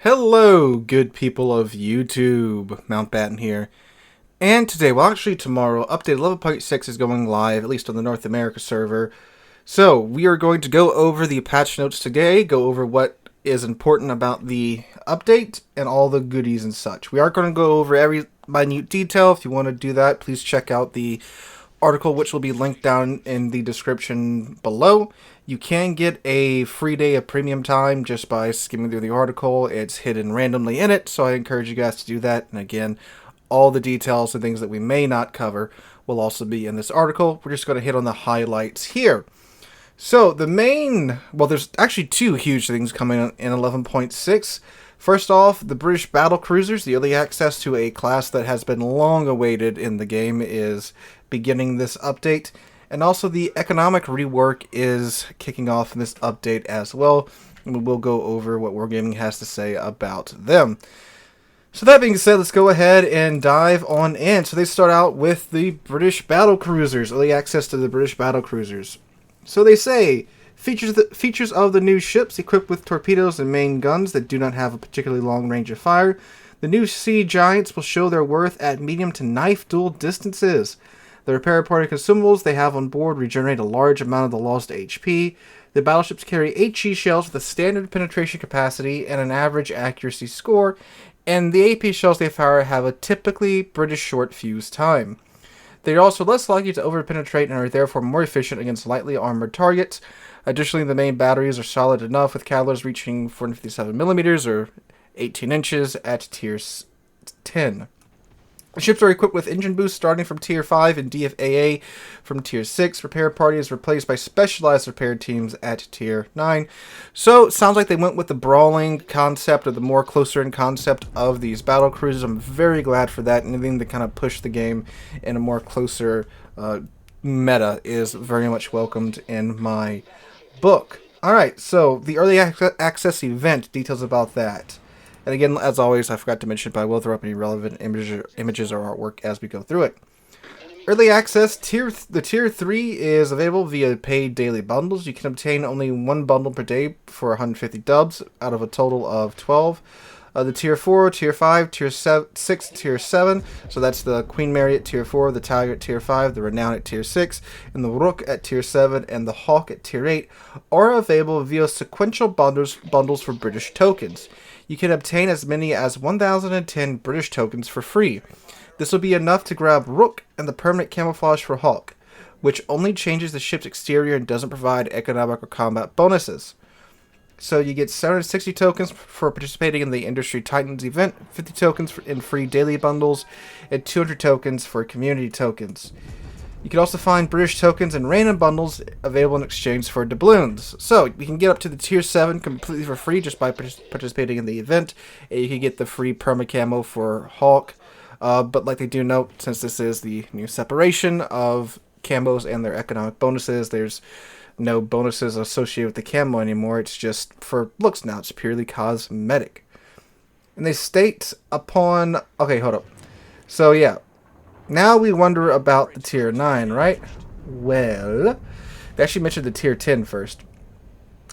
Hello, good people of YouTube. Mountbatten here. And today, well actually tomorrow, update 11.6 is going live, at least on the North America server. So, we are going to go over the patch notes today, go over what is important about the update, and all the goodies and such. We aren't going to go over every minute detail. If you want to do that, please check out the article, which will be linked down in the description below. You can get a free day of premium time just by skimming through the article. It's hidden randomly in it, so I encourage you guys to do that. And again, all the details and things that we may not cover will also be in this article. We're just going to hit on the highlights here. So there's actually two huge things coming in 11.6. First off, the British Battlecruisers, the early access to a class that has been long awaited in the game, is beginning this update. And also the economic rework is kicking off in this update as well. And we'll go over what Wargaming has to say about them. So that being said, let's go ahead and dive on in. So they start out with the British Battlecruisers, early access to the British Battlecruisers. So they say, features of the new ships equipped with torpedoes and main guns that do not have a particularly long range of fire. The new sea giants will show their worth at medium to knife duel distances. The repair party consumables they have on board regenerate a large amount of the lost HP. The battleships carry 8 G shells with a standard penetration capacity and an average accuracy score, and the AP shells they fire have a typically British short fuse time. They are also less likely to over-penetrate and are therefore more efficient against lightly armored targets. Additionally, the main batteries are solid enough, with calibers reaching 457mm or 18 inches at tier 10. The ships are equipped with engine boosts starting from Tier 5 and DFAA from Tier 6. Repair party is replaced by specialized repair teams at Tier 9. So, it sounds like they went with the brawling concept, or the more closer-in concept of these battle cruisers. I'm very glad for that. Anything to kind of push the game in a more closer meta is very much welcomed in my book. Alright, so the early access event, details about that. And again, as always, I forgot to mention, but I will throw up any relevant images or artwork as we go through it. Early access, the Tier 3 is available via paid daily bundles. You can obtain only one bundle per day for 150 dubs out of a total of 12. The Tier 4, Tier 5, Tier 6, Tier 7, so that's the Queen Mary at Tier 4, the Tiger at Tier 5, the Renown at Tier 6, and the Rook at Tier 7, and the Hawk at Tier 8, are available via sequential bundles for British tokens. You can obtain as many as 1,010 British tokens for free. This will be enough to grab Rook and the permanent camouflage for Hawk, which only changes the ship's exterior and doesn't provide economic or combat bonuses. So you get 760 tokens for participating in the Industry Titans event, 50 tokens in free daily bundles, and 200 tokens for community tokens. You can also find British tokens and random bundles available in exchange for doubloons. So, you can get up to the Tier 7 completely for free just by participating in the event. And you can get the free perma camo for Hawk. But like they do note, since this is the new separation of camos and their economic bonuses, there's no bonuses associated with the camo anymore. It's just for looks now. It's purely cosmetic. And they state upon... Okay, hold up. So, yeah. Now we wonder about the Tier 9, right? Well, they actually mentioned the Tier 10 first.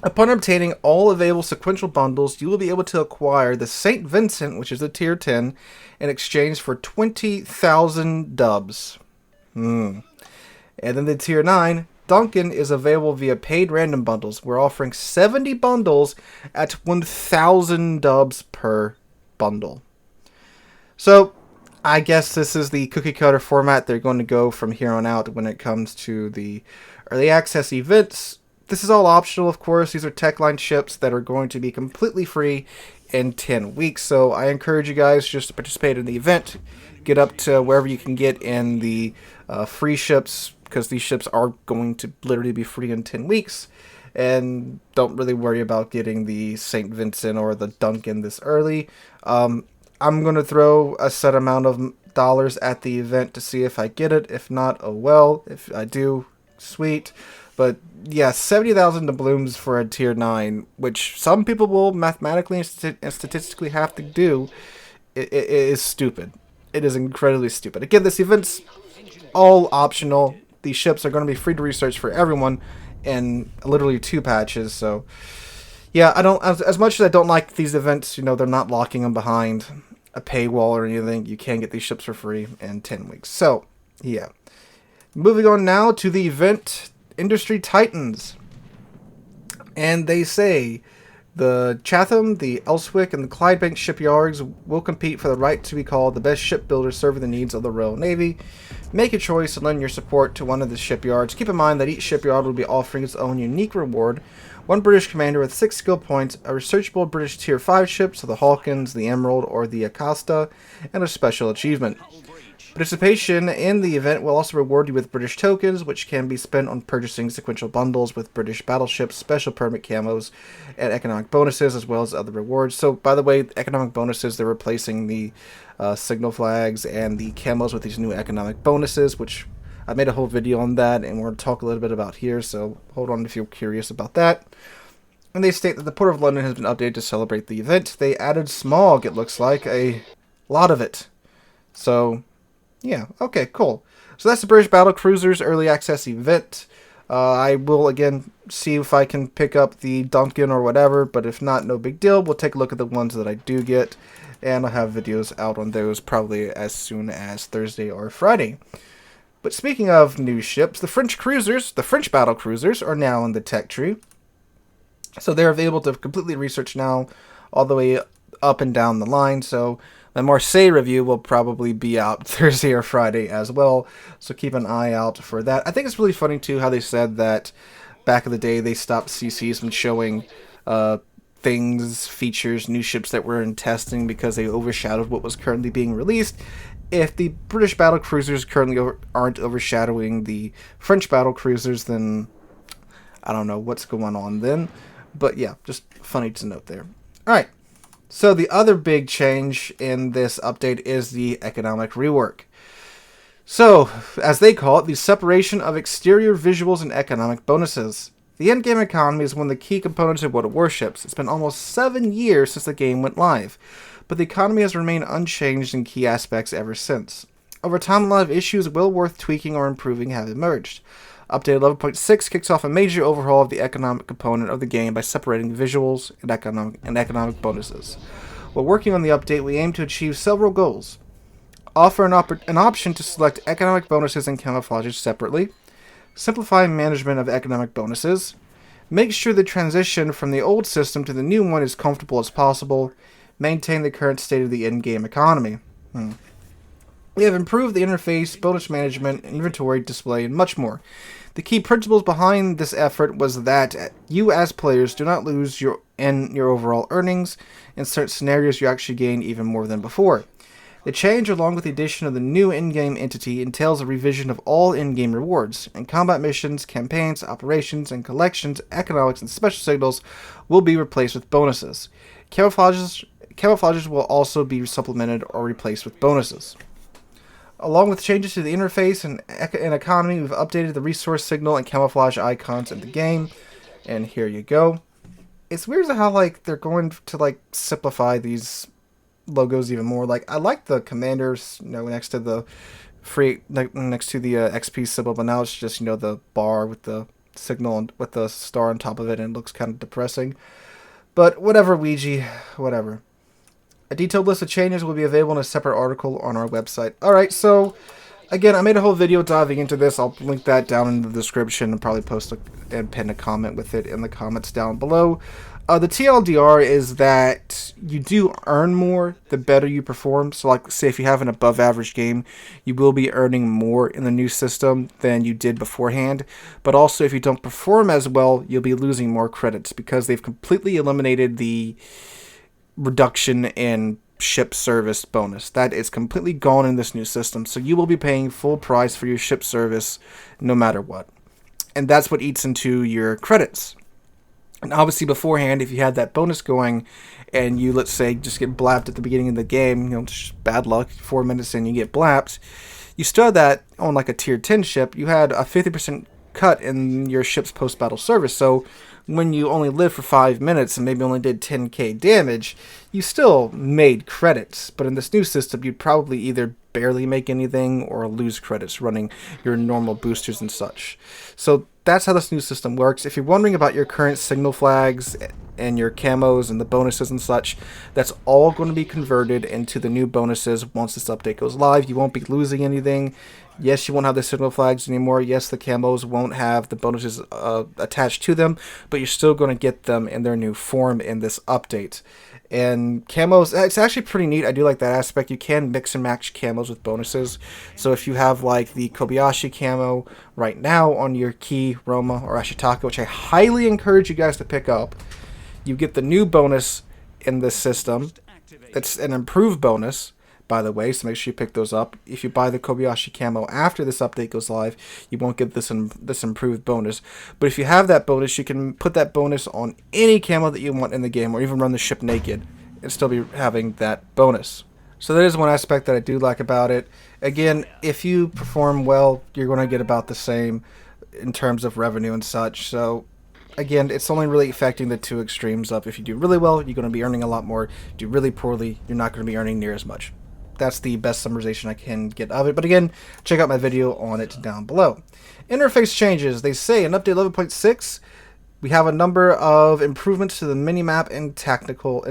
Upon obtaining all available sequential bundles, you will be able to acquire the St. Vincent, which is the Tier 10, in exchange for 20,000 dubs. And then the Tier 9, Duncan, is available via paid random bundles. We're offering 70 bundles at 1,000 dubs per bundle. So, I guess this is the cookie cutter format they're going to go from here on out when it comes to the early access events. This is all optional, of course. These are Techline ships that are going to be completely free in 10 weeks. So I encourage you guys just to participate in the event. Get up to wherever you can get in the free ships, because these ships are going to literally be free in 10 weeks. And don't really worry about getting the St. Vincent or the Duncan this early. I'm going to throw a set amount of dollars at the event to see if I get it. If not, oh well. If I do, sweet. But yeah, 70,000 doubloons for a Tier 9, which some people will mathematically and statistically have to do, it is stupid. It is incredibly stupid. Again, this event's all optional. These ships are going to be free to research for everyone in literally 2 patches, so... Yeah, I don't, as much as I don't like these events, you know, they're not locking them behind a paywall or anything. You can get these ships for free in 10 weeks. So, yeah. Moving on now to the event Industry Titans. And they say the Chatham, the Elswick, and the Clydebank shipyards will compete for the right to be called the best shipbuilder serving the needs of the Royal Navy. Make a choice and lend your support to one of the shipyards. Keep in mind that each shipyard will be offering its own unique reward. One British commander with 6 skill points, a researchable British Tier 5 ship, so the Hawkins, the Emerald, or the Acasta, and a special achievement. Participation in the event will also reward you with British tokens, which can be spent on purchasing sequential bundles with British battleships, special permit camos, and economic bonuses, as well as other rewards. So, by the way, economic bonuses, they're replacing the signal flags and the camos with these new economic bonuses, which I made a whole video on that, and we're going to talk a little bit about here, so hold on if you're curious about that. And they state that the Port of London has been updated to celebrate the event. They added smog, it looks like, a lot of it. So, yeah, okay, cool. So that's the British Battlecruisers Early Access event. I will, again, see if I can pick up the Duncan or whatever, but if not, no big deal. We'll take a look at the ones that I do get, and I'll have videos out on those probably as soon as Thursday or Friday. But speaking of new ships, the French cruisers, the French Battlecruisers, are now in the tech tree. So they're able to completely research now all the way up and down the line, so the Marseille review will probably be out Thursday or Friday as well, so keep an eye out for that. I think it's really funny, too, how they said that back in the day they stopped CCs from showing things, features, new ships that were in testing because they overshadowed what was currently being released. If the British Battlecruisers currently aren't overshadowing the French Battlecruisers, then I don't know what's going on then. But yeah, just funny to note there. Alright. So the other big change in this update is the economic rework. So, as they call it, the separation of exterior visuals and economic bonuses. The endgame economy is one of the key components of World of Warships. It's been almost 7 years since the game went live, but the economy has remained unchanged in key aspects ever since. Over time, a lot of issues well worth tweaking or improving have emerged. Update 11.6 kicks off a major overhaul of the economic component of the game by separating visuals and economic bonuses. While working on the update, we aim to achieve several goals. Offer an option to select economic bonuses and camouflages separately. Simplify management of economic bonuses. Make sure the transition from the old system to the new one is comfortable as possible. Maintain the current state of the in-game economy. We have improved the interface, bonus management, inventory display, and much more. The key principles behind this effort was that you as players do not lose your overall earnings. In certain scenarios, you actually gain even more than before. The change, along with the addition of the new in-game entity, entails a revision of all in-game rewards. And combat missions, campaigns, operations, and collections, economics, and special signals will be replaced with bonuses. Camouflages will also be supplemented or replaced with bonuses. Along with changes to the interface and economy, we've updated the resource signal and camouflage icons in the game. And here you go. It's weird how they're going to simplify these logos even more. I like the commanders, next to the XP symbol, but now it's just the bar with the signal and with the star on top of it, and it looks kind of depressing. But whatever, Ouija, whatever. A detailed list of changes will be available in a separate article on our website. Alright, so, again, I made a whole video diving into this. I'll link that down in the description and probably post and pin a comment with it in the comments down below. The TLDR is that you do earn more the better you perform. So, say if you have an above-average game, you will be earning more in the new system than you did beforehand. But also, if you don't perform as well, you'll be losing more credits because they've completely eliminated the reduction in ship service bonus. That is completely gone in this new system, so you will be paying full price for your ship service no matter what. And that's what eats into your credits. And obviously beforehand, if you had that bonus going and you, let's say, just get blapped at the beginning of the game, just bad luck, 4 minutes in you get blapped, you still had that on a tier 10 ship, you had a 50% cut in your ship's post-battle service. So when you only lived for 5 minutes and maybe only did 10k damage, you still made credits. But in this new system, you'd probably either barely make anything or lose credits running your normal boosters and such. So that's how this new system works. If you're wondering about your current signal flags and your camos and the bonuses and such, that's all going to be converted into the new bonuses once this update goes live. You won't be losing anything. Yes, you won't have the signal flags anymore. Yes, the camos won't have the bonuses attached to them, but you're still going to get them in their new form in this update. And camos, it's actually pretty neat. I do like that aspect. You can mix and match camos with bonuses. So if you have like the Kobayashi camo right now on your Ki, Roma, or Ashitaka, which I highly encourage you guys to pick up, you get the new bonus in this system. It's an improved bonus, by the way, so make sure you pick those up. If you buy the Kobayashi camo after this update goes live, you won't get this improved bonus. But if you have that bonus, you can put that bonus on any camo that you want in the game, or even run the ship naked and still be having that bonus. So that is one aspect that I do like about it. Again, if you perform well, you're going to get about the same in terms of revenue and such. So again, it's only really affecting the two extremes of if you do really well, you're going to be earning a lot more. If you do really poorly, you're not going to be earning near as much. That's the best summarization I can get of it. But again, check out my video on it down below. Interface changes. They say in update 11.6, we have a number of improvements to the minimap and tactical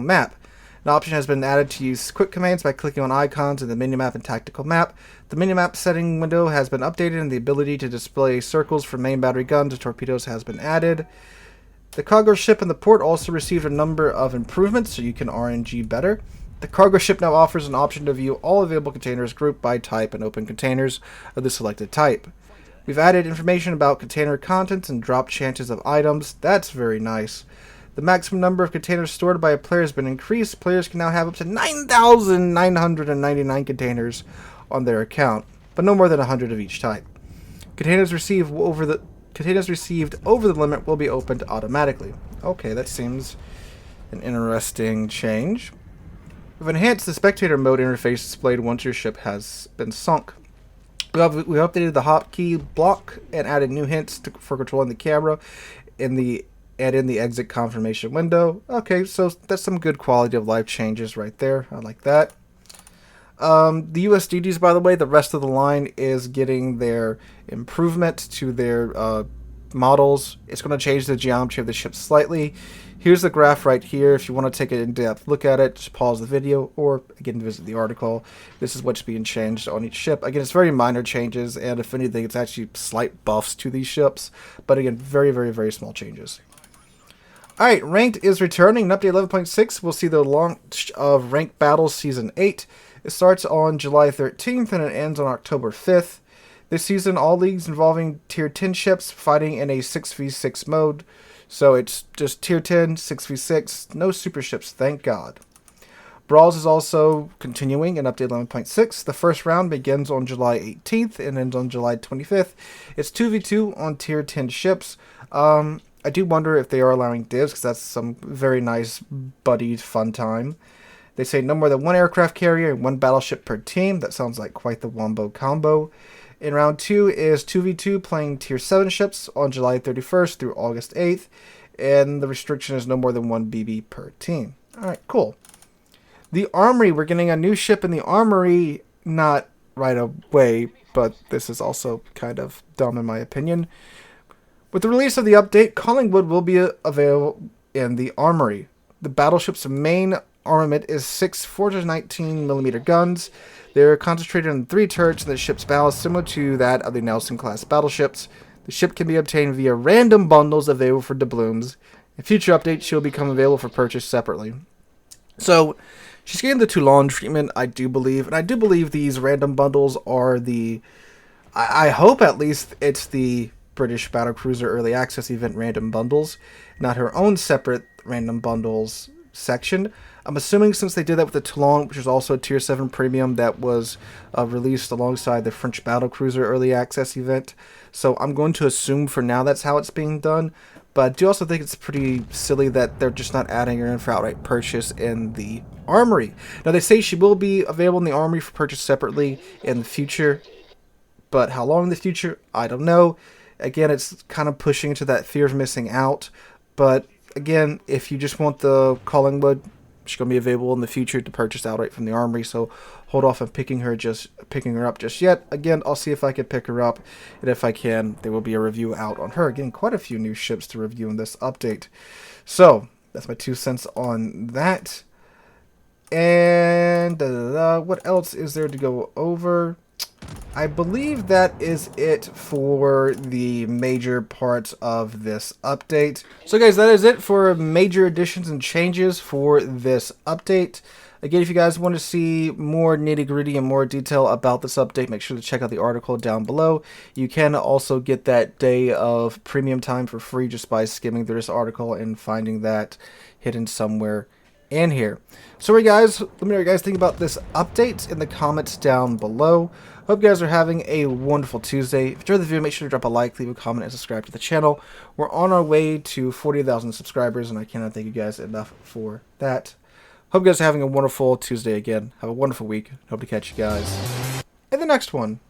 map. An option has been added to use quick commands by clicking on icons in the minimap and tactical map. The minimap setting window has been updated, and the ability to display circles for main battery guns and torpedoes has been added. The cargo ship and the port also received a number of improvements, so you can RNG better. The cargo ship now offers an option to view all available containers grouped by type and open containers of the selected type. We've added information about container contents and drop chances of items. That's very nice. The maximum number of containers stored by a player has been increased. Players can now have up to 9,999 containers on their account, but no more than 100 of each type. Containers received over the limit will be opened automatically. Okay, that seems an interesting change. We've enhanced the spectator mode interface displayed once your ship has been sunk. We updated the hotkey block and added new hints for controlling the camera in the exit confirmation window. Okay, so that's some good quality of life changes right there. I like that. The USDDs, by the way, the rest of the line is getting their improvement to their models. It's going to change the geometry of the ship slightly. Here's the graph right here. If you want to take an in-depth look at it, just pause the video or, again, visit the article. This is what's being changed on each ship. Again, it's very minor changes, and if anything, it's actually slight buffs to these ships. But again, very, very, very small changes. Alright, Ranked is returning. In update 11.6, we'll see the launch of Ranked Battles Season 8. It starts on July 13th, and it ends on October 5th. This season, all leagues involving Tier 10 ships fighting in a 6v6 mode. So it's just Tier 10, 6v6, no super ships, thank God. Brawls is also continuing in update 11.6. The first round begins on July 18th and ends on July 25th. It's 2v2 on Tier 10 ships. I do wonder if they are allowing divs, because that's some very nice buddied fun time. They say no more than one aircraft carrier and one battleship per team. That sounds like quite the wombo combo. In round 2 is 2v2 playing Tier 7 ships on July 31st through August 8th. And the restriction is no more than one BB per team. Alright, cool. The Armory, we're getting a new ship in the Armory, not right away, but this is also kind of dumb in my opinion. With the release of the update, Collingwood will be available in the Armory. The battleship's main armament is 6 419mm guns. They're concentrated on 3 turrets in the ship's bow, similar to that of the Nelson-class battleships. The ship can be obtained via random bundles available for doubloons. In future updates, she'll become available for purchase separately. So, she's getting the Toulon treatment, I do believe. And I do believe these random bundles are the... I hope at least it's the British Battlecruiser Early Access Event random bundles, not her own separate random bundles section. I'm assuming since they did that with the Toulon, which is also a Tier 7 premium that was released alongside the French Battlecruiser Early Access event. So I'm going to assume for now that's how it's being done. But I do also think it's pretty silly that they're just not adding her in for outright purchase in the Armory. Now they say she will be available in the Armory for purchase separately in the future. But how long in the future, I don't know. Again, it's kind of pushing into that fear of missing out. But again, if you just want the Collingwood, she's going to be available in the future to purchase outright from the Armory, so hold off on picking her up just yet. Again, I'll see if I can pick her up, and if I can, there will be a review out on her. Again, quite a few new ships to review in this update. So that's my 2 cents on that. And what else is there to go over? I believe that is it for the major parts of this update. So guys, that is it for major additions and changes for this update. Again, if you guys want to see more nitty-gritty and more detail about this update, make sure to check out the article down below. You can also get that day of premium time for free just by skimming through this article and finding that hidden somewhere in here. So guys, let me know what you guys think about this update in the comments down below. Hope you guys are having a wonderful Tuesday. If you enjoyed the video, make sure to drop a like, leave a comment, and subscribe to the channel. We're on our way to 40,000 subscribers, and I cannot thank you guys enough for that. Hope you guys are having a wonderful Tuesday again. Have a wonderful week. Hope to catch you guys in the next one.